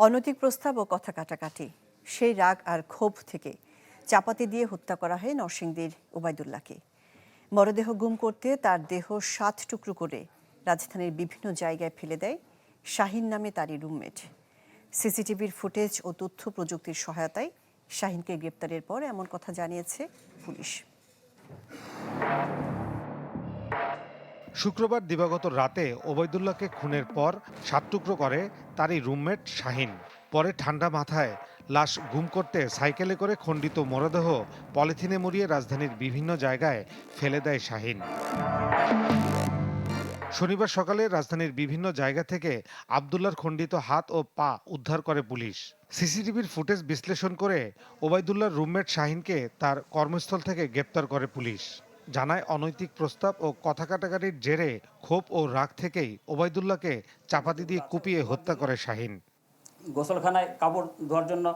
অনৈতিক প্রস্তাব ও কথা কাটাকাটি, সেই রাগ আর ক্ষোভ থেকে চাপাতি দিয়ে হত্যা করা হয় নরসিংদীর ওবায়দুল্লাহকে। মরদেহ গুম করতে তার দেহ 7 টুকরো করে রাজধানীর বিভিন্ন জায়গায় ফেলে দেয় শাহিন নামে তারই রুমমেট। সিসিটিভির ফুটেজ ও তথ্য প্রযুক্তির সহায়তায় শাহিনকে গ্রেপ্তারের পর এমন কথা জানিয়েছে পুলিশ। শুক্রবার দিবাগত রাতে ওবায়দুল্লাহকে খুনের পর 7 টুকরো করে তারই রুমমেট শাহিন। পরে ঠান্ডা মাথায় লাশ গুম করতে সাইকেলে করে খণ্ডিত মরদেহ পলিথিনে মুড়িয়ে রাজধানীর বিভিন্ন জায়গায় ফেলে দেয় শাহিন। শনিবার সকালে রাজধানীর বিভিন্ন জায়গা থেকে আবদুল্লাহর খণ্ডিত হাত ও পা উদ্ধার করে পুলিশ। সিসিটিভির ফুটেজ বিশ্লেষণ করে ওবায়দুল্লাহর রুমমেট শাহিনকে তার কর্মস্থল থেকে গ্রেপ্তার করে পুলিশ। জানায়, অনৈতিক প্রস্তাব ও কথা কাটাকাটির জেরে ক্ষোভ ও রাগ থেকেই ওবায়দুল্লাহকে চাপাতি দিয়ে কুপিয়ে হত্যা করে শাহিন। গোসলখানায় কাপড় ধোয়ার জন্য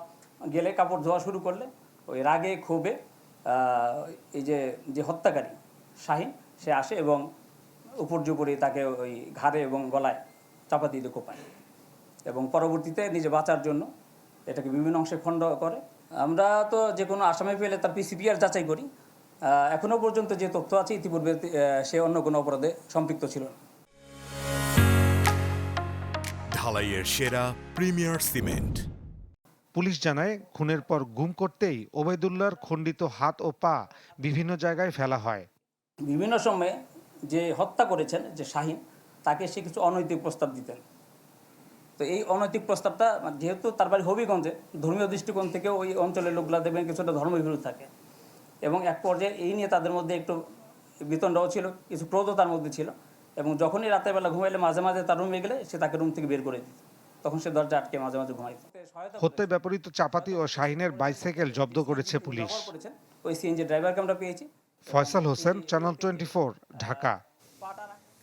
গেলে কাপড় ধোয়া শুরু করলে ওই রাগে ক্ষোভে এই যে হত্যাকারী শাহিন সে আসে এবং উপর্যুপরি তাকে ওই ঘাড়ে এবং গলায় চাপাতি দিয়ে কোপায় এবং পরবর্তীতে নিজে বাঁচার জন্য এটাকে বিভিন্ন অংশে খণ্ড করে। আমরা তো যে কোনো আসামি পেলে তার পিসিপিআর যাচাই করি। এখনো পর্যন্ত যে তথ্য আছে ইতিপূর্বে সে অন্য কোনো অপরাধে সম্পৃক্ত ছিল না। ঢালাইয়ের সেরা প্রিমিয়ার সিমেন্ট। পুলিশ জানায়, খুনের পর গুম করতেই ওবায়দুল্লাহর খণ্ডিত হাত ও পা বিভিন্ন জায়গায় ফেলা হয়। বিভিন্ন সময়ে যে হত্যা করেছেন যে শাহিন, তাকে সে কিছু অনৈতিক প্রস্তাব দিতেন। তো এই অনৈতিক প্রস্তাবটা যেহেতু তার বাড়ি হবিগঞ্জে, ধর্মীয় দৃষ্টিকোণ থেকে ওই অঞ্চলের লোকগুলা দেখবেন কিছুটা ধর্মবিরোধী থাকে এবং এক পর্যায়ে এই নিয়ে তাদের মধ্যে একটু বিতণ্ডাও ছিল, কিছু ক্রোধও তার মধ্যে ছিল এবং যখনই রাতের বেলা ঘুমাইলে মাঝে মাঝে তার রুমে গেলে সে তাকে রুম থেকে বের করে দিত, তখন সে দরজা আটকে মাঝে মাঝে ঘুমাইত। হত্যায় ব্যবহৃত চাপাতি ও শাহিনের বাইসাইকেল জব্দ করেছে পুলিশ। ওই সিএনজি ড্রাইভারকে আমরা পেয়েছি। ফয়সাল হোসেন, চ্যানেল 24, ঢাকা।